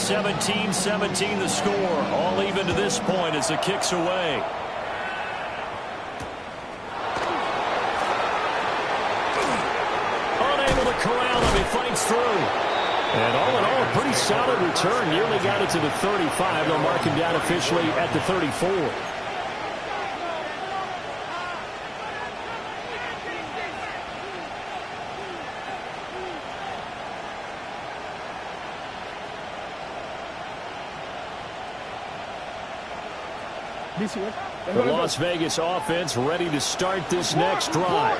17-17 the score. All even to this point as the kick's away. Unable to corral him. He fights through. And all in all, a pretty solid return. Nearly got it to the 35. They'll mark him down officially at the 34. The Las Vegas offense ready to start this next drive.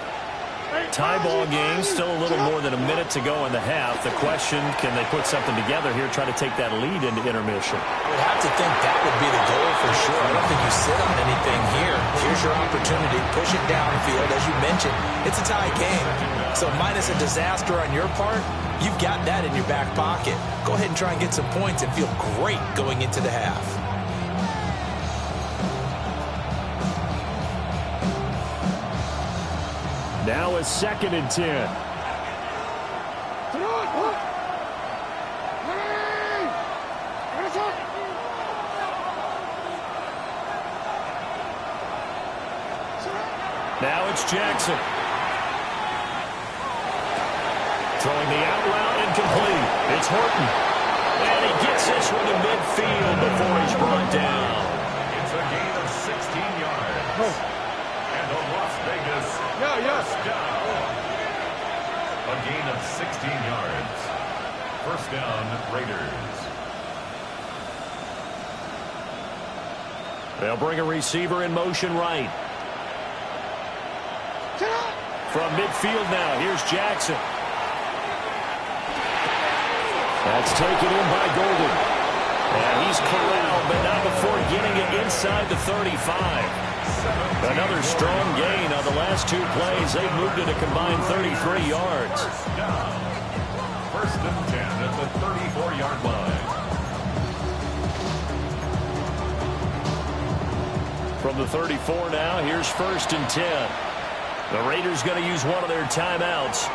Tie ball game, still a little more than a minute to go in the half. The question, can they put something together here, try to take that lead into intermission? I would have to think that would be the goal for sure. I don't think you sit on anything here. Here's your opportunity. Push it downfield. As you mentioned, it's a tie game. So minus a disaster on your part, you've got that in your back pocket. Go ahead and try and get some points and feel great going into the half. Now a 2nd and 10. Now it's Jackson. Throwing the out route incomplete. It's Horton. And he gets this one to midfield before he's brought down. It's a gain of 16 yards. And the Las Vegas first down. A gain of 16 yards. First down, Raiders. They'll bring a receiver in motion right. From midfield now, here's Jackson. That's taken in by Golden. And he's corralled, but not before getting it inside the 35. Another strong gain on the last 2 plays. They've moved it a combined 33 yards. First and 10 at the 34-yard line. From the 34 now, here's 1st and 10. The Raiders going to use one of their timeouts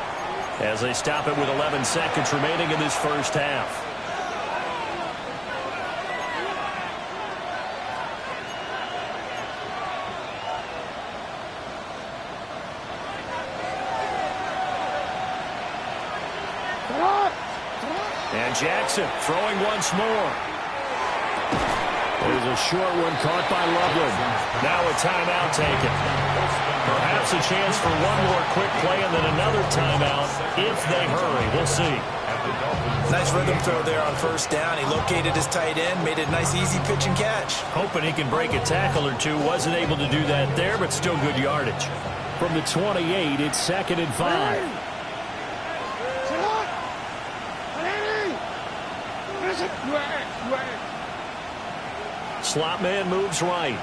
as they stop it with 11 seconds remaining in this first half. And Jackson throwing once more. There's a short one caught by Loveland. Now a timeout taken. Perhaps a chance for one more quick play and then another timeout if they hurry. We'll see. Nice rhythm throw there on first down. He located his tight end, made it a nice easy pitch and catch. Hoping he can break a tackle or two. Wasn't able to do that there, but still good yardage. From the 28, it's 2nd and 5. Slot man moves right.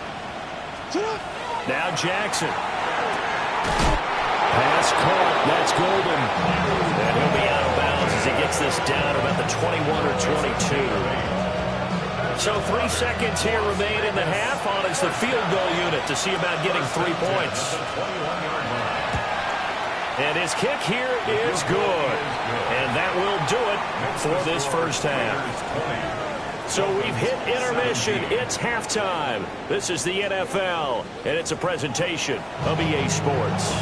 Now Jackson. Pass caught. That's Golden. And he'll be out of bounds as he gets this down about the 21 or 22. So 3 seconds here remain in the half on as the field goal unit to see about getting 3 points. And his kick here is good. And that will do it for this first half. So we've hit intermission. It's halftime. This is the NFL, and it's a presentation of EA Sports.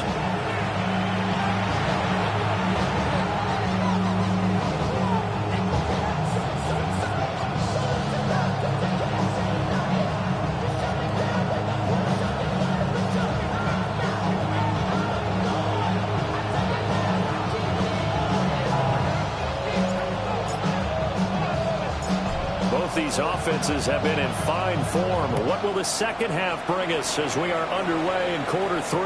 These offenses have been in fine form. What will the second half bring us as we are underway in quarter 3?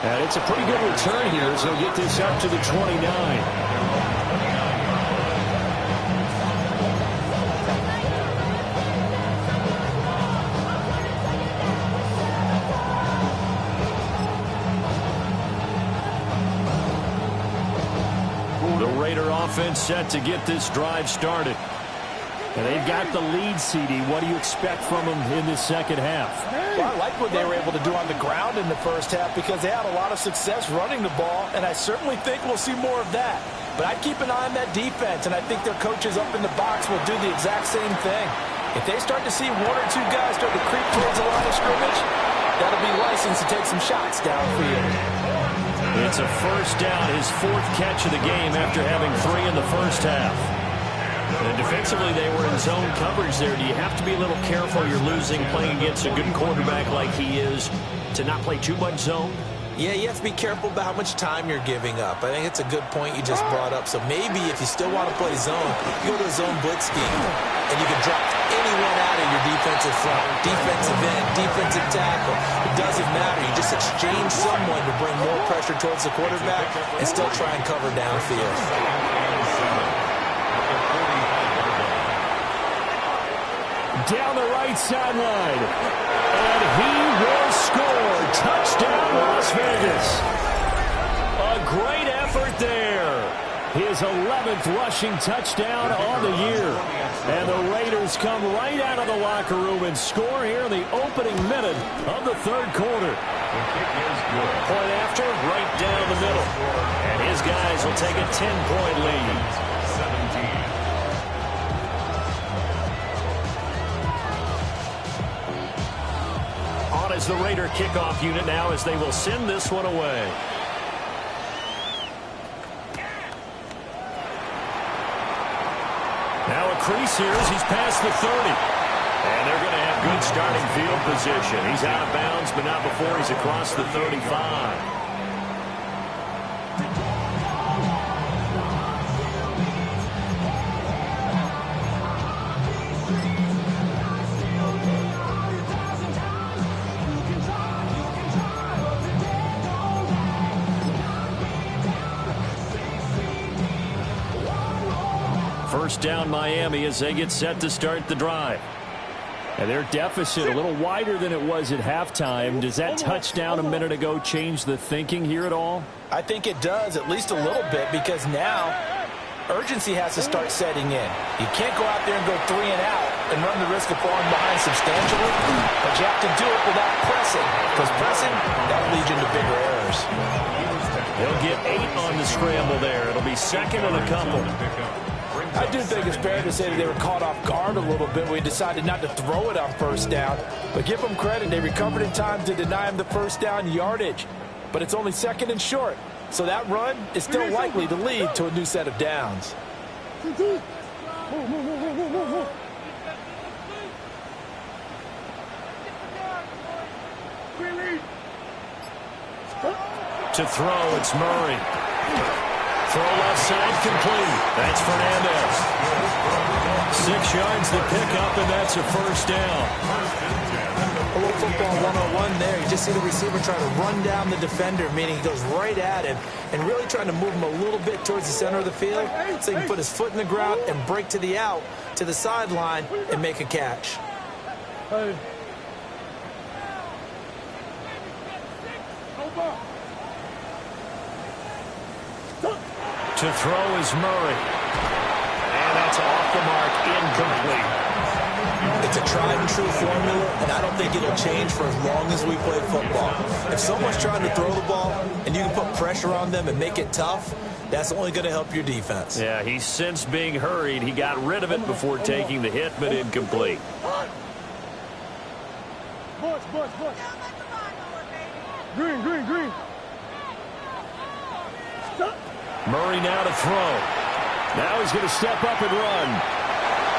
And it's a pretty good return here as they'll get this up to the 29. Offense set to get this drive started. And they've got the lead, CD. What do you expect from them in this second half? Well, I like what they were able to do on the ground in the first half because they had a lot of success running the ball, and I certainly think we'll see more of that. But I'd keep an eye on that defense, and I think their coaches up in the box will do the exact same thing. If they start to see one or two guys start to creep towards the line of scrimmage, that'll be licensed to take some shots downfield. It's a first down, his fourth catch of the game after having 3 in the first half. And defensively, they were in zone coverage there. Do you have to be a little careful you're losing playing against a good quarterback like he is to not play too much zone? Yeah, you have to be careful about how much time you're giving up. I think it's a good point you just brought up. So maybe if you still want to play zone, you go to a zone blitz scheme, and you can drop anyone out of your defensive front, defensive end, defensive tackle. It doesn't matter. You just exchange someone to bring more pressure towards the quarterback and still try and cover downfield. Down the right sideline. And he will score. Touchdown, Las Vegas. A great effort there. His 11th rushing touchdown on the year. And the Raiders come right out of the locker room and score here in the opening minute of the third quarter. Point after, right down the middle. And his guys will take a 10-point lead. As the Raider kickoff unit now as they will send this one away. Now a crease here as he's past the 30. And they're going to have good starting field position. He's out of bounds, but not before he's across the 35. First down Miami as they get set to start the drive. And their deficit a little wider than it was at halftime. Does that touchdown a minute ago change the thinking here at all? I think it does, at least a little bit, because now urgency has to start setting in. You can't go out there and go 3 and out and run the risk of falling behind substantially, but you have to do it without pressing, because pressing, that'll lead you into bigger errors. He'll get 8 on the scramble there. It'll be second and a couple. I do think it's fair to say that they were caught off guard a little bit. We decided not to throw it on first down. But give them credit. They recovered in time to deny him the first down yardage. But it's only second and short. So that run is still likely to lead to a new set of downs. To throw, it's Murray. Throw left side complete. That's Fernandez. 6 yards the pickup, and that's a first down. A little football 101 there. You just see the receiver trying to run down the defender, meaning he goes right at him and really trying to move him a little bit towards the center of the field so he can put his foot in the ground and break to the out, to the sideline, and make a catch. To throw is Murray. And that's off the mark, incomplete. It's a tried and true formula, and I don't think it'll change for as long as we play football. If someone's trying to throw the ball and you can put pressure on them and make it tough, that's only going to help your defense. Yeah, he's since being hurried. He got rid of it before taking the hit, but incomplete. Green. Murray now to throw. Now he's going to step up and run.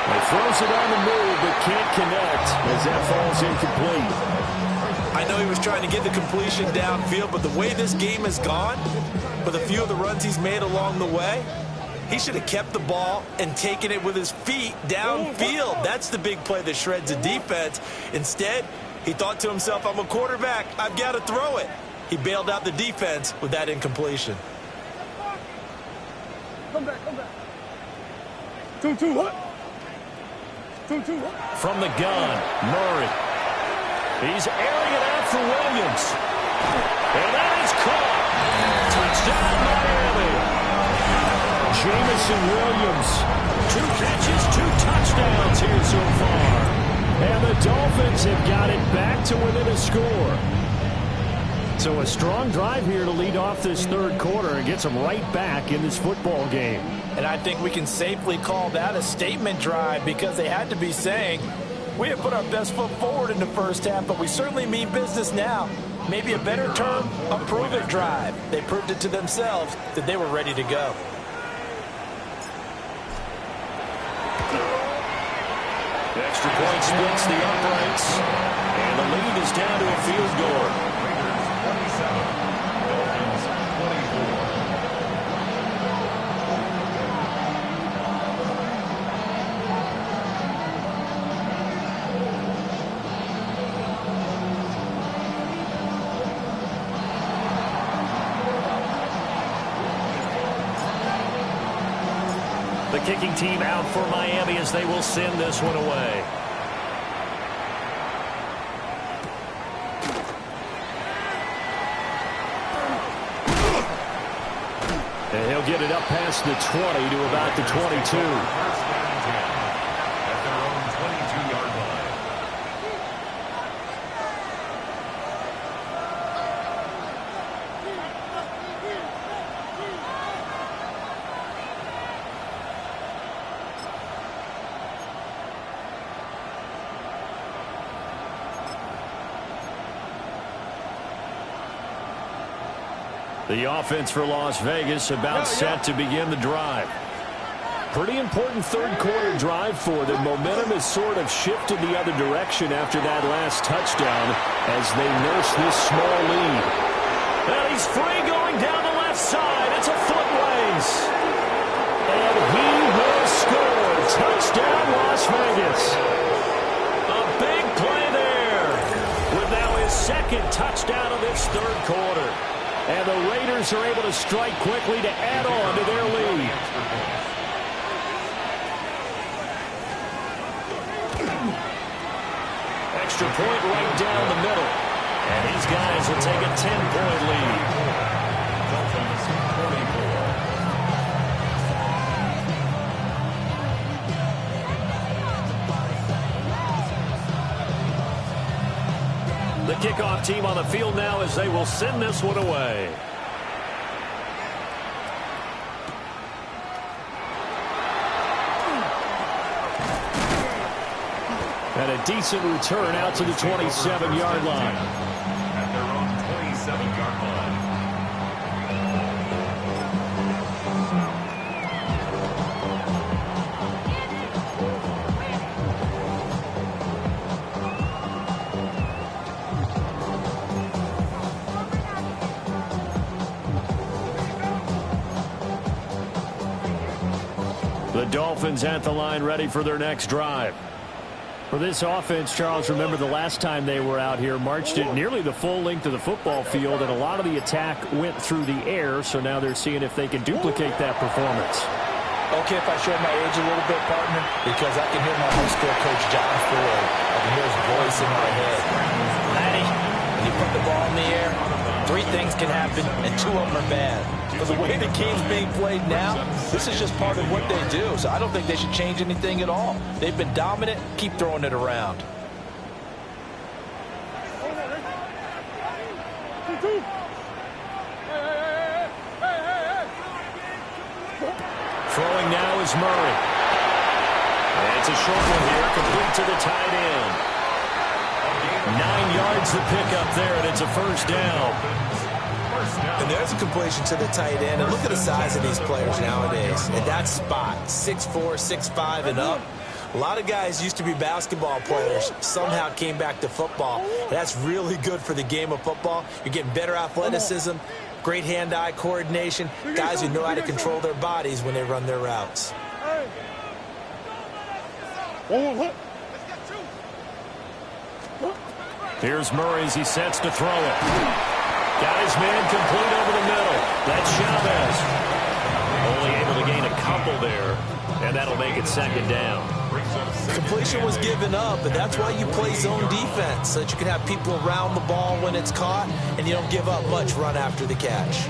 He throws it on the move, but can't connect as that falls incomplete. I know he was trying to get the completion downfield, but the way this game has gone, with a few of the runs he's made along the way, he should have kept the ball and taken it with his feet downfield. That's the big play that shreds the defense. Instead, he thought to himself, I'm a quarterback, I've got to throw it. He bailed out the defense with that incompletion. Come back. 2-2, what? 2-2, what? From the gun, Murray. He's airing it out for Williams. And that is caught. Touchdown, Miami. Jamison Williams. 2 catches, 2 touchdowns. touchdowns here so far. And the Dolphins have got it back to within a score. So a strong drive here to lead off this third quarter and gets them right back in this football game. And I think we can safely call that a statement drive because they had to be saying, we have put our best foot forward in the first half, but we certainly mean business now. Maybe a better term, a prove-it drive. They proved it to themselves that they were ready to go. The extra point splits the uprights, and the lead is down to a field goal. Raiders 27, Dolphins 24. The kicking team out for Miami as they will send this one away. And he'll get it up past the 20 to about the 22. First down and 10 at their own 22-yard line. The offense for Las Vegas about set to begin the drive. Pretty important third quarter drive for them. Momentum has sort of shifted the other direction after that last touchdown as they nurse this small lead. And he's free going down the left side. It's a foot race. And he will score. Touchdown, Las Vegas. A big play there with now his second touchdown of this third quarter. And the Raiders are able to strike quickly to add on to their lead. Extra point right down the middle. And these guys will take a 10-point lead. Dolphins 24. The kickoff team on the field now as they will send this one away. And a decent return out to the 27-yard line. At their own 27-yard line. The Dolphins at the line ready for their next drive. For this offense, Charles, remember the last time they were out here, marched it nearly the full length of the football field, and a lot of the attack went through the air, so now they're seeing if they can duplicate that performance. Okay, if I show my age a little bit, partner, because I can hear my high school coach, John Ford. I can hear his voice in my head. Laddie, when you put the ball in the air, 3 things can happen, and 2 of them are bad. For the way the game's being played now, this is just part of what they do, so I don't think they should change anything at all. They've been dominant. Keep throwing it around. Throwing now is Murray. And it's a short one here, complete to the tight end. 9 yards the pickup there, and it's a first down. And there's a completion to the tight end. And look at the size of these players nowadays. At that spot, 6'4", 6'5", and up. A lot of guys used to be basketball players, somehow came back to football. And that's really good for the game of football. You're getting better athleticism, great hand-eye coordination, guys who know how to control their bodies when they run their routes. Here's Murray as he sets to throw it. Got his man complete over the middle. That's Chavez. Only able to gain a couple there, and that'll make it second down. Completion was given up, but that's why you play zone defense, so that you can have people around the ball when it's caught, and you don't give up much run after the catch.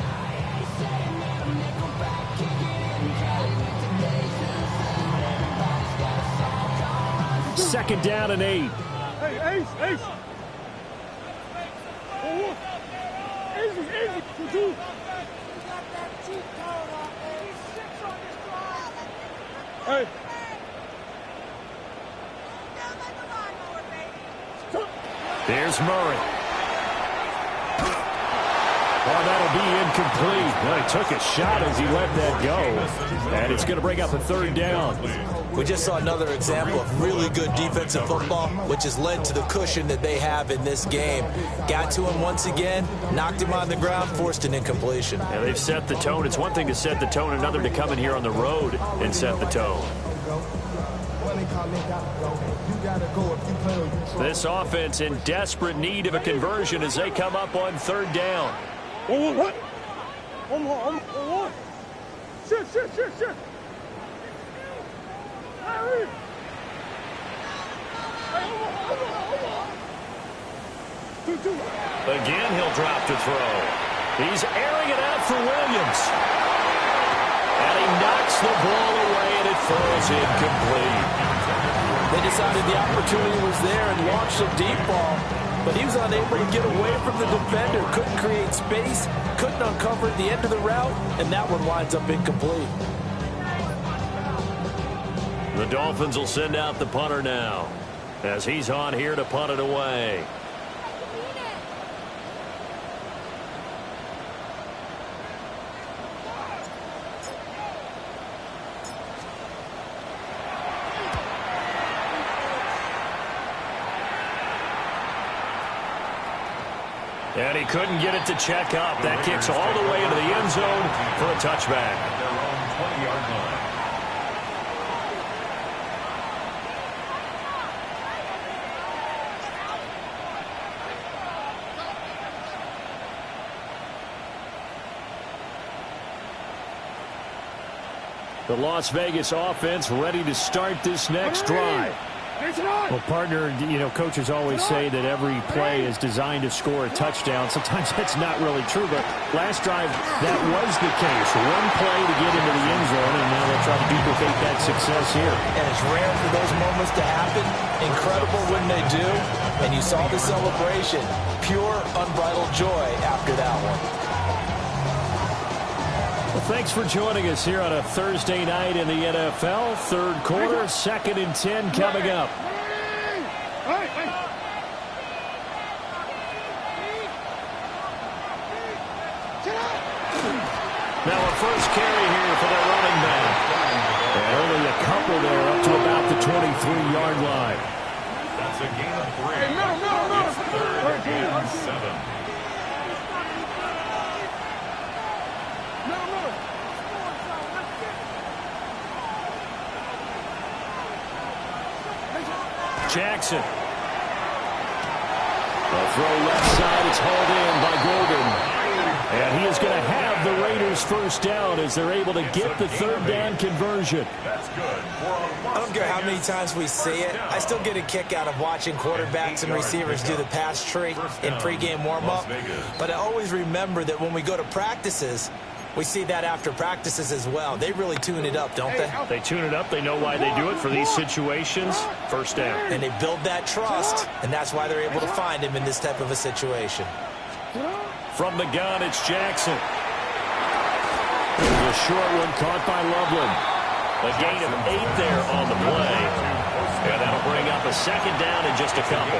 2nd down and 8. Hey, Ace, Ace. Easy, easy. 2-2. Hey. There's Murray. Oh, that'll be incomplete. Well, he took a shot as he let that go. And it's going to bring up a 3rd down. We just saw another example of really good defensive football, which has led to the cushion that they have in this game. Got to him once again, knocked him on the ground, forced an incompletion. Yeah, they've set the tone. It's one thing to set the tone, another to come in here on the road and set the tone. This offense in desperate need of a conversion as they come up on 3rd down. What? Shit. Hey. Again, he'll drop to throw. He's airing it out for Williams. And he knocks the ball away, and it falls incomplete. They decided the opportunity was there and launched a deep ball, but he was unable to get away from the defender, couldn't create space, couldn't uncover the end of the route, and that one winds up incomplete. The Dolphins will send out the punter now as he's on here to punt it away. And he couldn't get it to check up. That kicks all the way into the end zone for a touchback. Their own 20-yard line. The Las Vegas offense ready to start this next drive. Well, partner, you know, coaches always say that every play is designed to score a touchdown. Sometimes that's not really true, but last drive, that was the case. One play to get into the end zone, and now they'll try to duplicate that success here. And it's rare for those moments to happen. Incredible when they do. And you saw the celebration. Pure, unbridled joy after that one. Well, thanks for joining us here on a Thursday night in the NFL. 3rd quarter, 2nd and 10 coming up. Now a first carry here for the running back. And only a couple there up to about the 23-yard line. That's a gain of 3. It's 3rd and 7. Jackson. The throw left side. It's hauled in by Golden. And he is going to have the Raiders first down as they're able to get the 3rd down conversion. That's good. I don't care how many times we see it. I still get a kick out of watching quarterbacks and receivers do the pass tree in pregame warm-up. But I always remember that when we go to practices, we see that after practices as well. They really tune it up, don't they? They tune it up. They know why they do it for these situations. First down. And they build that trust, and that's why they're able to find him in this type of a situation. From the gun, it's Jackson. There's a short one caught by Loveland. A gain of 8 there on the play. And that'll bring up a 2nd down in just a couple.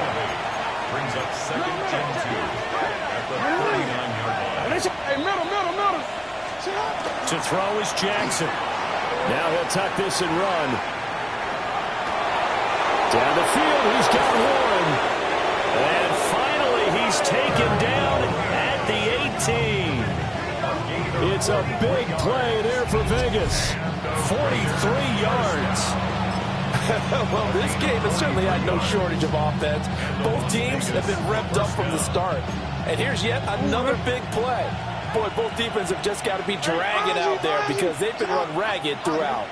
Brings up 2nd and 2 at the 39-yard line. Hey, middle. To throw is Jackson. Now he'll tuck this and run. Down the field, he's got one. And finally, he's taken down at the 18. It's a big play there for Vegas. 43 yards. Well, this game has certainly had no shortage of offense. Both teams have been revved up from the start. And here's yet another big play. Boy, both defenses have just got to be dragging out there because they've been run ragged throughout.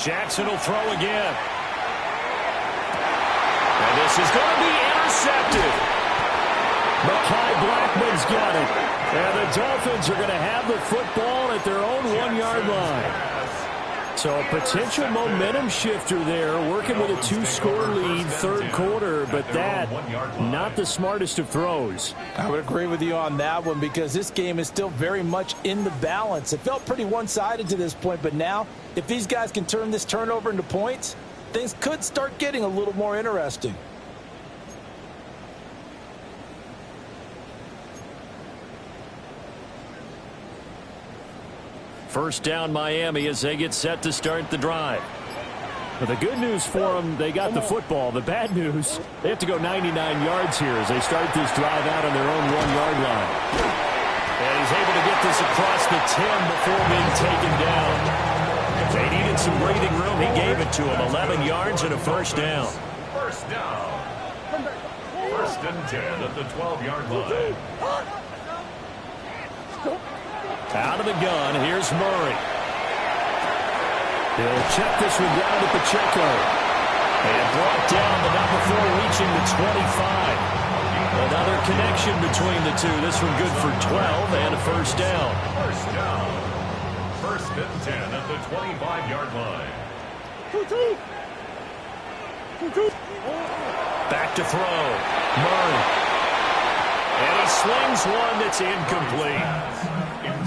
Jackson will throw again. And this is going to be intercepted. Mekhi Blackman's got it. And the Dolphins are going to have the football at their own 1-yard line. So a potential momentum shifter there, working with a two-score lead, third quarter, but that, not the smartest of throws. I would agree with you on that one because this game is still very much in the balance. It felt pretty one-sided to this point, but now, if these guys can turn this turnover into points, things could start getting a little more interesting. First down Miami as they get set to start the drive. But the good news for them, they got the football. The bad news, they have to go 99 yards here as they start this drive out on their own 1-yard line. And he's able to get this across the 10 before being taken down. They needed some breathing room. He gave it to them. 11 yards and a first down. First down. First and 10 at the 12-yard line. Out of the gun, here's Murray. He'll check this one down to Pacheco. And brought down, but not before reaching the 25. Another connection between the two. This one good for 12 and a first down. First down. First and 10 at the 25-yard line. 2-2. Back to throw. Murray. And he slings one that's incomplete.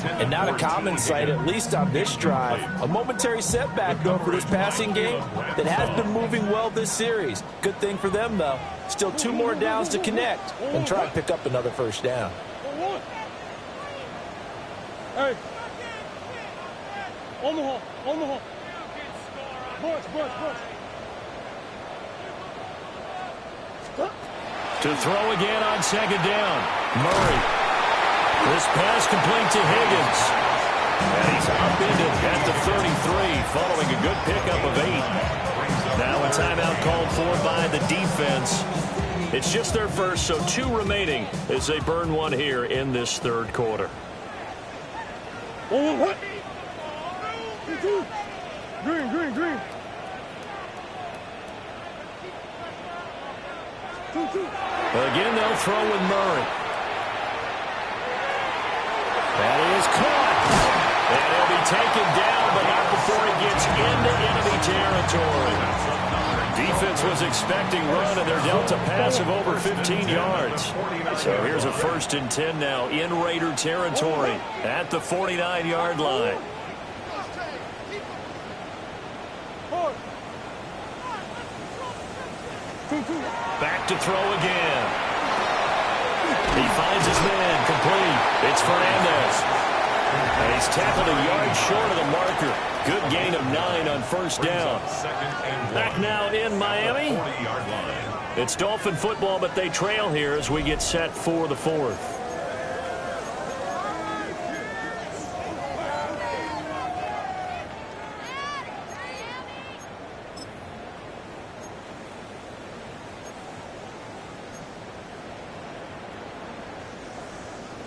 And not a common sight, at least on this drive. A momentary setback, though, for this passing game that has been moving well this series. Good thing for them, though. Still 2 more downs to connect and try and pick up another first down. Hey. Omaha. Bunch. To throw again on second down. Murray. This pass complete to Higgins. And he's upended at the 33 following a good pickup of 8. Now a timeout called for by the defense. It's just their first, so 2 remaining as they burn one here in this third quarter. Green. Again, they'll throw with Murray. That is caught. And he'll be taken down, but not before he gets into enemy territory. Defense was expecting run, and they're dealt a pass of over 15 yards. So here's a first and 10 now in Raider territory at the 49-yard line. Back to throw again. He finds his man complete. It's Fernandez. And he's tackled a yard short of the marker. Good gain of 9 on first down. Back now in Miami. It's Dolphin football, but they trail here as we get set for the fourth.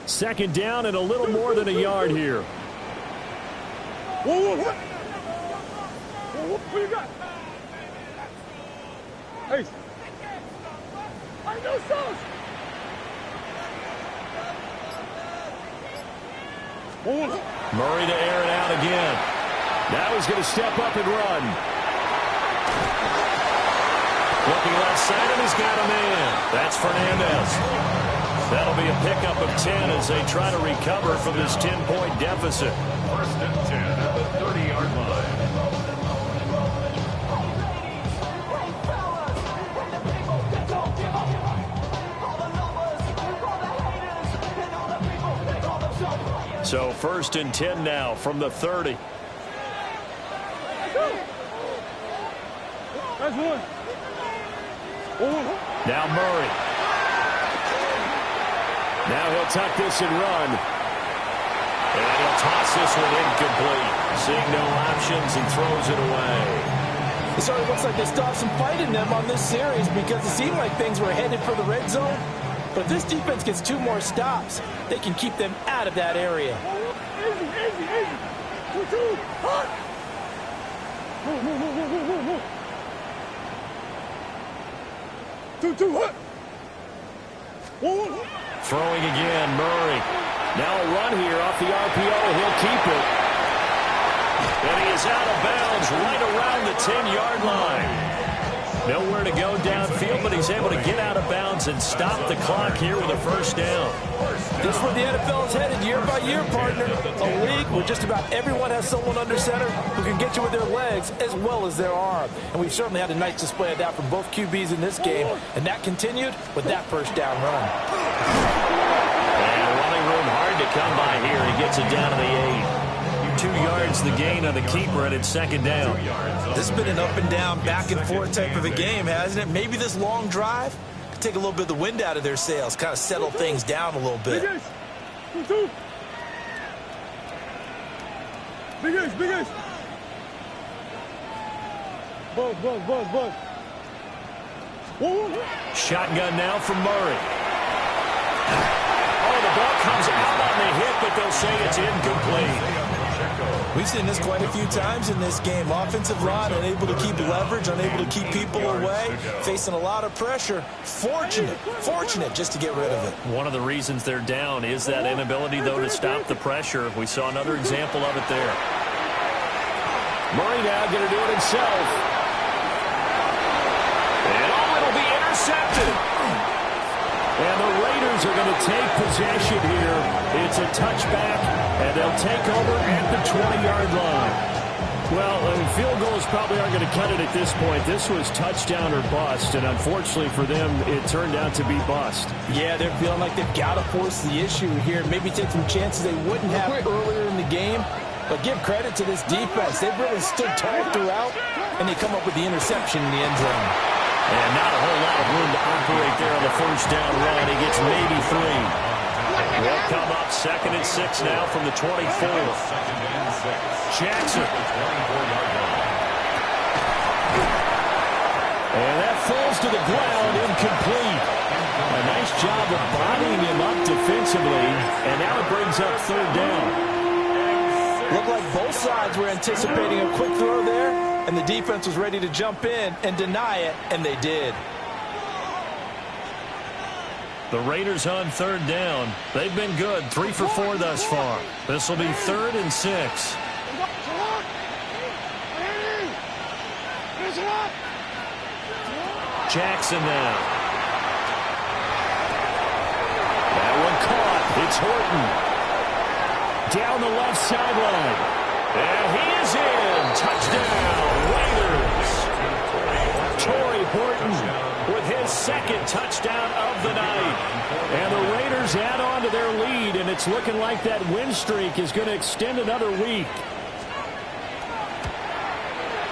Second down and a little more than a yard here. What you got? Hey. I know sauce. Murray to air it out again. Now he's going to step up and run. Looking left side, and he's got a man. That's Fernandez. That'll be a pickup of 10 as they try to recover from this 10-point deficit. First and 10 at the 30-yard line. So first and 10 now from the 30. That's one. Now Murray. Now he'll tuck this and run. And he'll toss this one incomplete. Seeing no options and throws it away. It sort of looks like they stopped some fight in them on this series because it seemed like things were headed for the red zone. But if this defense gets 2 more stops, they can keep them out of that area. Easy. 2-2. Hot. Move. 2-2. Hot. Throwing again, Murray. Now a run here off the RPO. He'll keep it. And he is out of bounds right around the 10-yard line. Nowhere to go downfield, but he's able to get out of bounds and stop the clock here with a first down. This is where the NFL is headed year by year, partner. A league where just about everyone has someone under center who can get you with their legs as well as their arm. And we've certainly had a nice display of that from both QBs in this game, and that continued with that first down run. And running room hard to come by here. He gets it down to the 8. 2 yards the gain on the keeper, and it's second down. This has been an up-and-down, back-and-forth type of a game, hasn't it? Maybe this long drive could take a little bit of the wind out of their sails, kind of settle things down a little bit. Big Ace. Buzz. Shotgun now from Murray. Oh, the ball comes out on the hit, but they'll say it's incomplete. We've seen this quite a few times in this game. Offensive line unable to keep leverage, unable to keep people away, facing a lot of pressure. Fortunate just to get rid of it. One of the reasons they're down is that inability, though, to stop the pressure. We saw another example of it there. Murray now going to do it himself. And it'll be intercepted. And the Raiders are going to take possession here. It's a touchback, and they'll take over at the 20-yard line. Well, field goals probably aren't going to cut it at this point. This was touchdown or bust, and unfortunately for them, it turned out to be bust. Yeah, they're feeling like they've got to force the issue here. Maybe take some chances they wouldn't have earlier in the game. But give credit to this defense. They've really stood tall throughout, and they come up with the interception in the end zone. And not a whole lot of room to operate there on the first down run. He gets maybe 3. They'll come up 2nd and 6 now from the 24. Jackson. And that falls to the ground, incomplete. A nice job of bodying him up defensively, and now it brings up 3rd down. Looked like both sides were anticipating a quick throw there, and the defense was ready to jump in and deny it, and they did. The Raiders on 3rd down. They've been good, 3 for 4 thus far. This will be 3rd and 6. Jackson now. That one caught. It's Horton. Down the left sideline. And he is in. Touchdown, Raiders. Torrey Horton with his 2nd touchdown of the night. And the Raiders add on to their lead, and it's looking like that win streak is going to extend another week.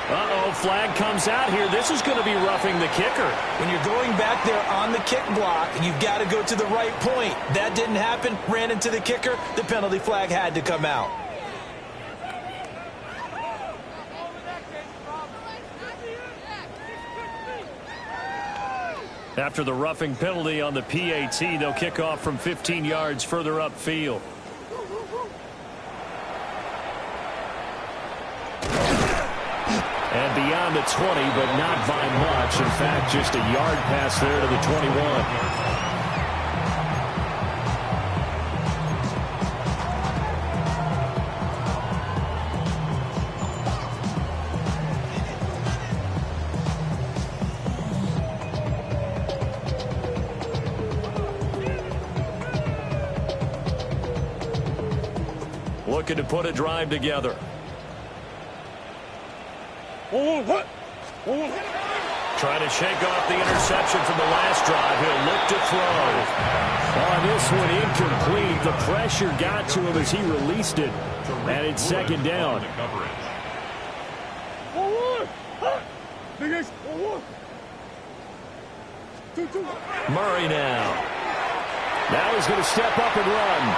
Uh-oh, flag comes out here. This is going to be roughing the kicker. When you're going back there on the kick block, you've got to go to the right point. That didn't happen. Ran into the kicker. The penalty flag had to come out. After the roughing penalty on the PAT, they'll kick off from 15 yards further upfield. And beyond the 20, but not by much. In fact, just a yard pass there to the 21. Looking to put a drive together. Trying to shake off the interception from the last drive. He'll look to throw. On this one, incomplete. The pressure got to him as he released it. And it's 2nd down. Murray now. Now he's going to step up and run.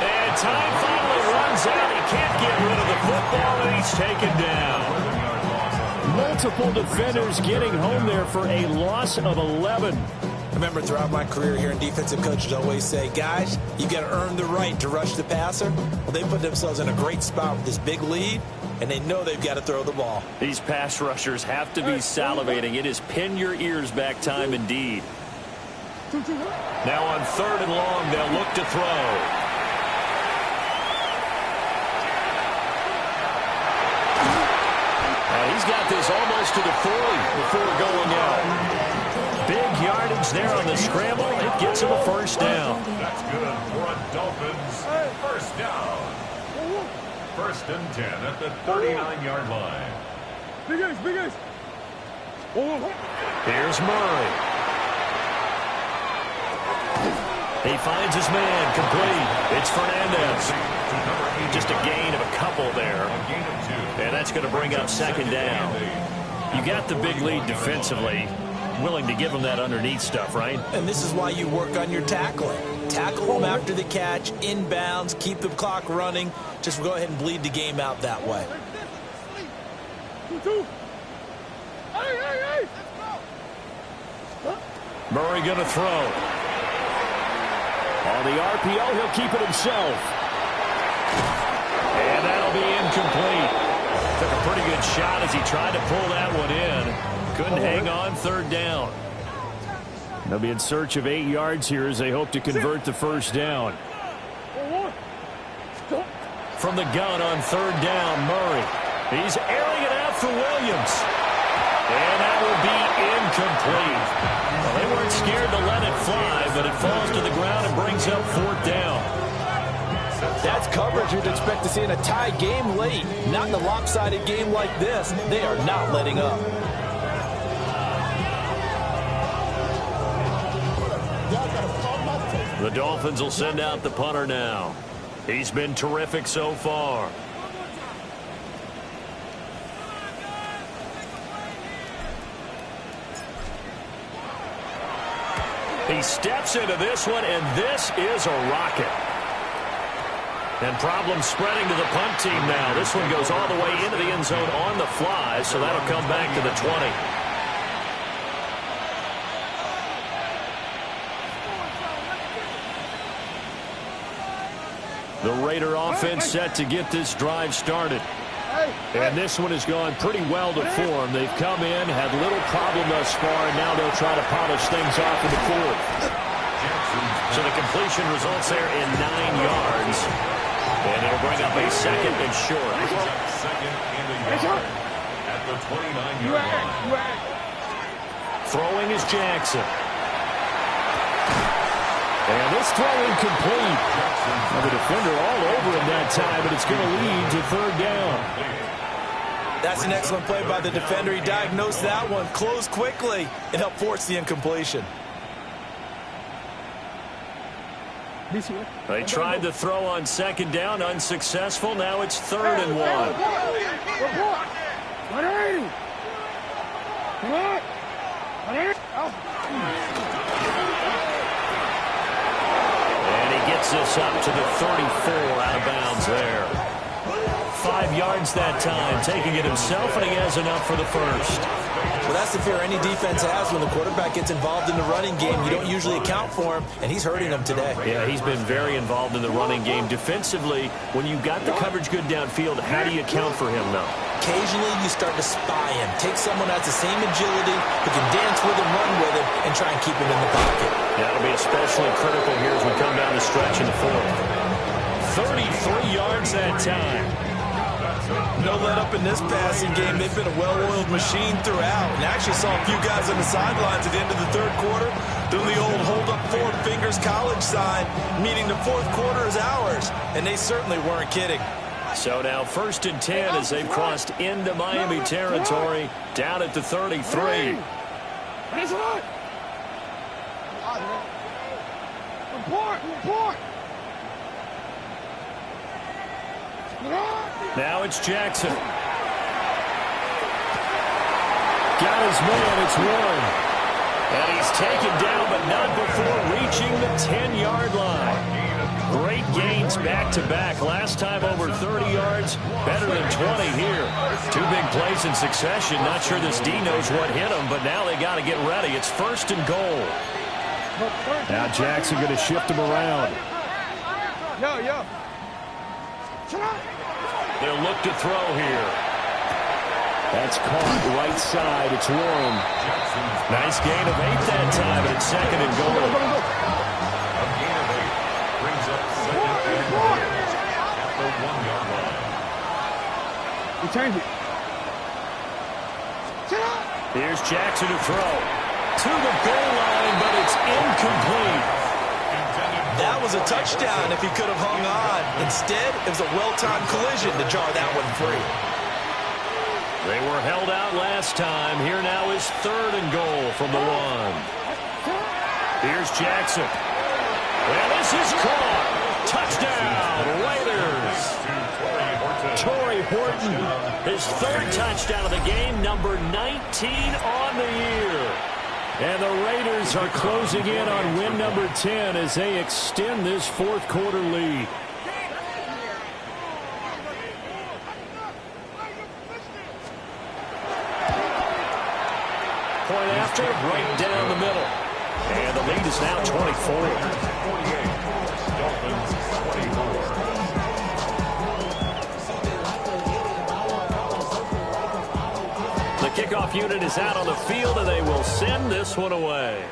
And time finally runs out. He can't get rid of the football, and he's taken down. Multiple defenders getting home there for a loss of 11. Remember, throughout my career here in defensive coaches always say, guys, you got to earn the right to rush the passer. Well, they put themselves in a great spot with this big lead, and they know they've got to throw the ball. These pass rushers have to be salivating. It is pin your ears back time indeed. Now on 3rd and long, they'll look to throw. across to the 40 before going out. Big yardage there on the scramble. It gets him a first down. That's good for a Dolphins first down. First and 10 at the 39-yard line. Big ace, big ace. Here's Murray. He finds his man, complete. It's Fernandez. Just a gain of a couple there. And that's going to bring up second down. You got the big lead defensively. Willing to give him that underneath stuff, right? And this is why you work on your tackling. Tackle them after the catch, inbounds, keep the clock running. Just go ahead and bleed the game out that way. 2-2. Hey. Murray going to throw. On the RPO, he'll keep it himself. And that'll be incomplete. Took a pretty good shot as he tried to pull that one in. Couldn't hang on, third down. They'll be in search of 8 yards here as they hope to convert the first down. From the gun on third down, Murray. He's airing it out for Williams. And that will be incomplete. Well, they weren't scared to let it fly, but it falls to the ground and brings up fourth down. That's coverage you'd expect to see in a tie game late. Not in a lopsided game like this. They are not letting up. The Dolphins will send out the punter now. He's been terrific so far. He steps into this one, and this is a rocket. And problems spreading to the punt team now. This one goes all the way into the end zone on the fly, so that'll come back to the 20. The Raider offense set to get this drive started. And this one has gone pretty well to form. They've come in, had little problem thus far, and now they'll try to polish things off in the fourth. So the completion results there in 9 yards. And it'll bring up a second and short. Second and a yard at the 29-yard line. Throwing is Jackson. And this throw incomplete. The defender all over him that time, but it's going to lead to third down. That's an excellent play by the defender. He diagnosed that one, closed quickly, and helped force the incompletion. They tried to throw on second down, unsuccessful. Now it's third and 1. Gets this up to the 34, out of bounds there. 5 yards that time, taking it himself, and he has enough for the first. Well, that's the fear any defense has when the quarterback gets involved in the running game. You don't usually account for him, and he's hurting them today. Yeah, he's been very involved in the running game. Defensively, when you've got the coverage good downfield, how do you account for him, though? Occasionally, you start to spy him. Take someone that's the same agility, who can dance with him, run with him, and try and keep him in the pocket. That'll be especially critical here as we come down the stretch in the fourth. 33 yards that time. No let up in this passing game. They've been a well-oiled machine throughout. And actually saw a few guys on the sidelines at the end of the third quarter doing the old hold up 4 fingers college sign, meaning the fourth quarter is ours. And they certainly weren't kidding. So now first and 10 as they've crossed into Miami territory, down at the 33. Now it's Jackson. Got his man, it's Warren. And he's taken down, but not before reaching the 10-yard line. Great gains back-to-back. Last time over 30 yards, better than 20 here. 2 big plays in succession. Not sure this D knows what hit him, but now they got to get ready. It's first and goal. Now Jackson going to shift him around. They'll look to throw here. That's caught right side. It's Warren. Nice gain of 8 that time, and it's second and goal. A gain of 8 brings up second and goal at the 1-yard line. We change it. Here's Jackson to throw. To the goal line, but it's incomplete. That was a touchdown if he could have hung on. Instead, it was a well-timed collision to jar that one free. They were held out last time. Here now is 3rd and goal from the 1. Here's Jackson. Well, this is caught. Touchdown, Raiders. Torrey Horton, his 3rd touchdown of the game, number 19 on the year. And the Raiders are closing in on win number 10 as they extend this 4th quarter lead. Point after, right down the middle. And the lead is now 24. 48. Dolphins 24. The kickoff unit is out on the field, and they will send this one away.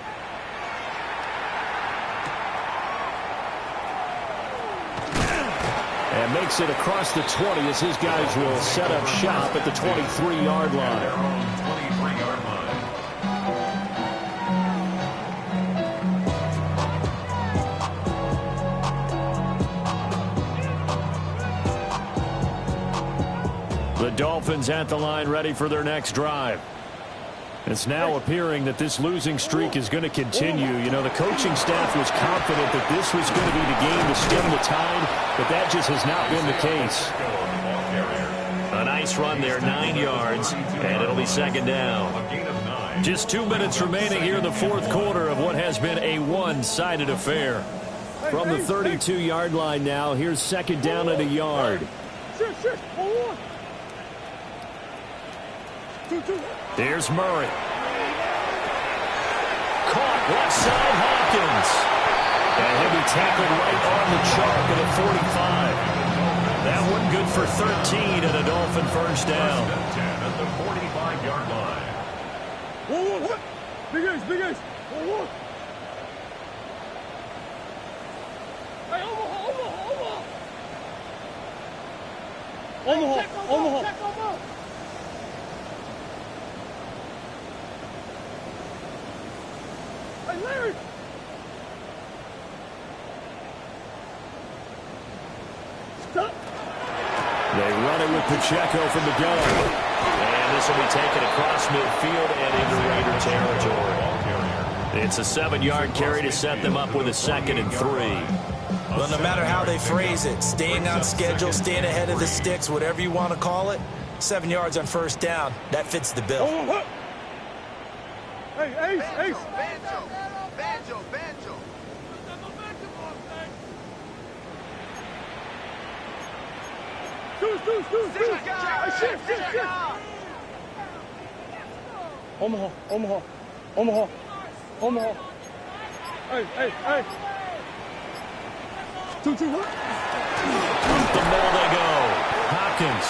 And makes it across the 20 as his guys will set up shop at the 23-yard line. 23-yard line. The Dolphins at the line ready for their next drive. It's now appearing that this losing streak is going to continue. You know, the coaching staff was confident that this was going to be the game to stem the tide, but that just has not been the case. A nice run there, 9 yards, and it'll be 2nd down. Just 2 minutes remaining here in the 4th quarter of what has been a one-sided affair. From the 32-yard line now, here's 2nd down at a yard. Here's Murray. Caught left side, Hopkins. And he'll be tackled right on the chalk at a 45. That one good for 13 and a Dolphin 1st down. 10 at the 45-yard line. What? Big ace, big ace. What? Hey, Omaha. Hey, Larry. Stop. They run it with Pacheco from the gun. And this will be taken across midfield and into Raider territory. It's a 7-yard carry to set them up with a 2nd and 3. Well, no matter how they phrase it, staying on schedule, staying ahead of the sticks, whatever you want to call it, 7 yards on 1st down, that fits the bill. Hey, Ace. Banjo. Shit. Omaha. Hey. 2. Up the middle they go. Hopkins.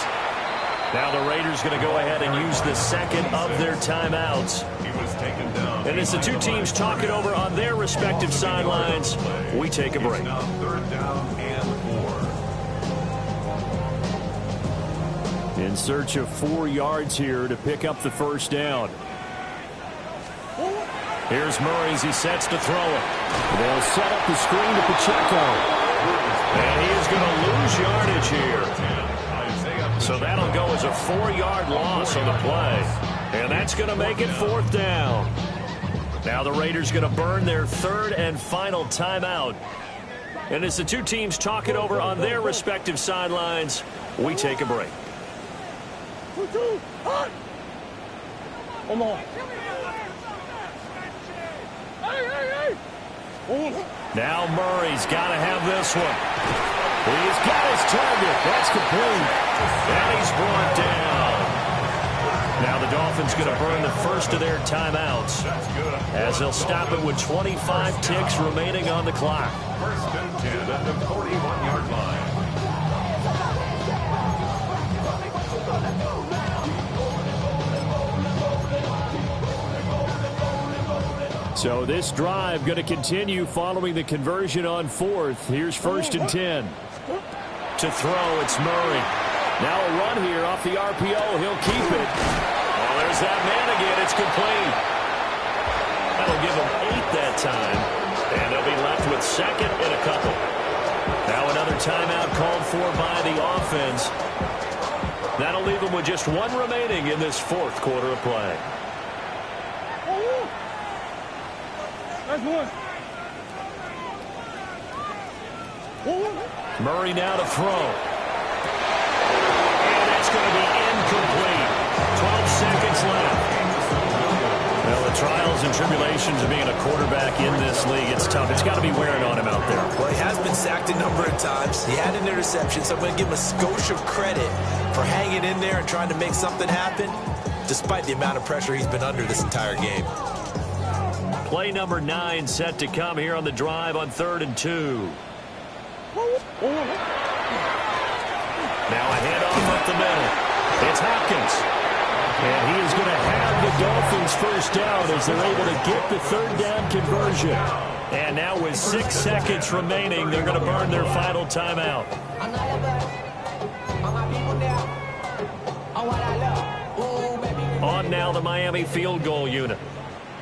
Now the Raiders going to go ahead and use the 2nd of their timeouts. He was taken down. And as the two teams talk it over on their respective sidelines, we take a break. Now 3rd down and 4. In search of 4 yards here to pick up the 1st down. Here's Murray as he sets to throw it. They'll set up the screen to Pacheco. And he is going to lose yardage here. So that'll go as a 4-yard loss on the play. And that's going to make it 4th down. Now the Raiders going to burn their 3rd and final timeout. And as the two teams talk it over on their respective sidelines, we take a break. Omaha. Hey. Now Murray's got to have this one. He's got his target. That's complete. And he's brought down. Now the Dolphins going to burn the 1st of their timeouts as they'll stop it with 25 ticks remaining on the clock. 1st and 10 at the 41-yard line. So this drive going to continue following the conversion on 4th. Here's 1st and 10. To throw, it's Murray. Now a run here off the RPO. He'll keep it. Oh, There's that man again. It's complete. That'll give them 8 that time. And they'll be left with second and a couple. Now another timeout called for by the offense. That'll leave them with just 1 remaining in this fourth quarter of play. That's one. Murray now to throw. And it's going to be incomplete. 12 seconds left. Well, the trials and tribulations of being a quarterback in this league, it's tough. It's got to be wearing on him out there. Well, he has been sacked a number of times. He had an interception, so I'm going to give him a skosh of credit for hanging in there and trying to make something happen, despite the amount of pressure he's been under this entire game. Play number 9 set to come here on the drive on 3rd and 2. Now a handoff up the middle. It's Hopkins. And he is going to have the Dolphins first down as they're able to get the 3rd down conversion. And now with 6 seconds remaining, they're going to burn their final timeout. On now the Miami field goal unit.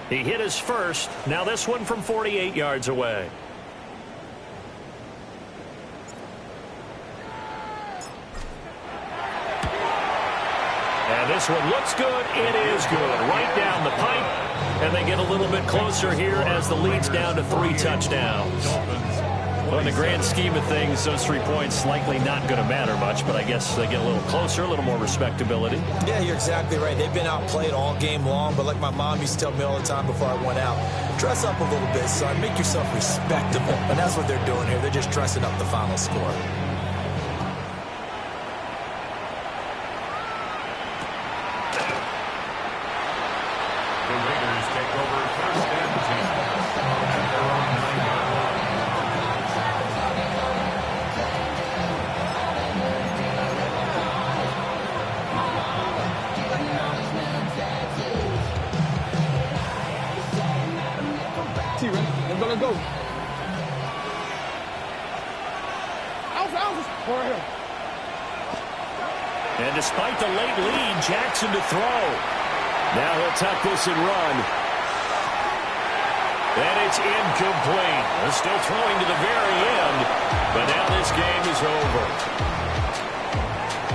He hit his first. Now this one from 48 yards away. And this one looks good. It is good. Right down the pipe. And they get a little bit closer here as the lead's down to 3 touchdowns. Well, in the grand scheme of things, those 3 points likely not going to matter much, but I guess they get a little closer, a little more respectability. Yeah, you're exactly right. They've been outplayed all game long, but like my mom used to tell me all the time before I went out, dress up a little bit, son. Make yourself respectable. And that's what they're doing here. They're just dressing up the final score. The Raiders take over 1st and 10 at their own 9-yard line. Let's go. Ounces. Right here. And despite the late lead, Jackson to throw. Now he'll tuck this and run. And it's incomplete. They're still throwing to the very end, but now this game is over.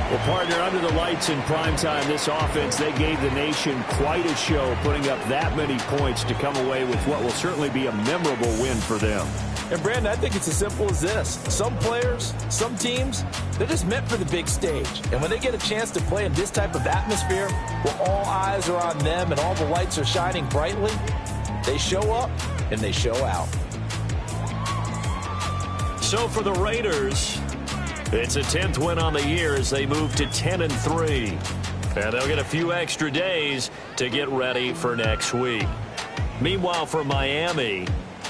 Well, partner, under the lights in primetime, this offense, they gave the nation quite a show, putting up that many points to come away with what will certainly be a memorable win for them. And, Brandon, I think it's as simple as this. Some players, some teams, they're just meant for the big stage. And when they get a chance to play in this type of atmosphere where all eyes are on them and all the lights are shining brightly, they show up and they show out. So for the Raiders, it's a 10th win on the year as they move to 10-3. And they'll get a few extra days to get ready for next week. Meanwhile, for Miami,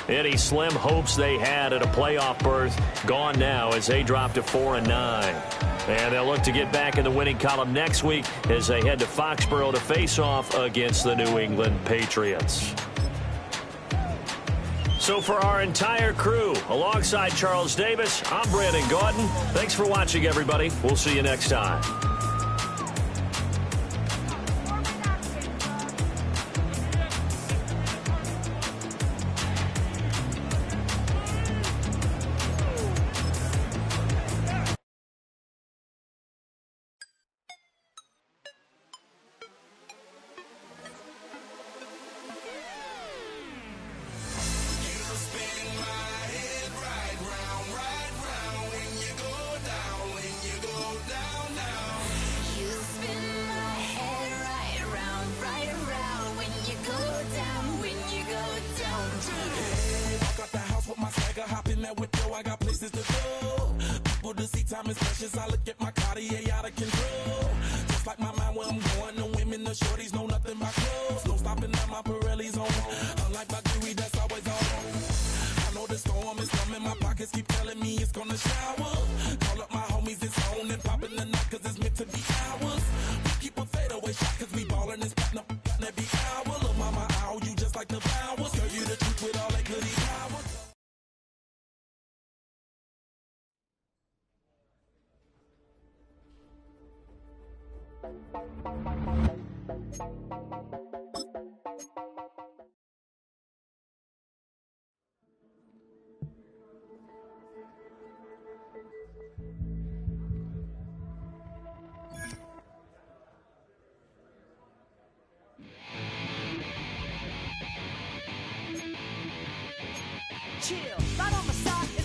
any slim hopes they had at a playoff berth gone now as they drop to 4-9. And they'll look to get back in the winning column next week as they head to Foxborough to face off against the New England Patriots. So for our entire crew, alongside Charles Davis, I'm Brandon Gaudin. Thanks for watching, everybody. We'll see you next time. Time is precious. I look at my Cartier out of control. Just like my mind where I'm going. The women, the shorties know nothing but clothes. No stopping at my Pirelli's on. Unlike my jewelry that's always on. I know the storm is coming. My pockets keep telling me it's gonna shower. Call up my homies, it's on and popping the night cause it's meant to be ours. We keep a fadeaway shot cause we ballin' and spittin' up every hour. Look, mama, I owe you just like the flowers. Girl, you the truth with all that goody power. Chill, right on my side.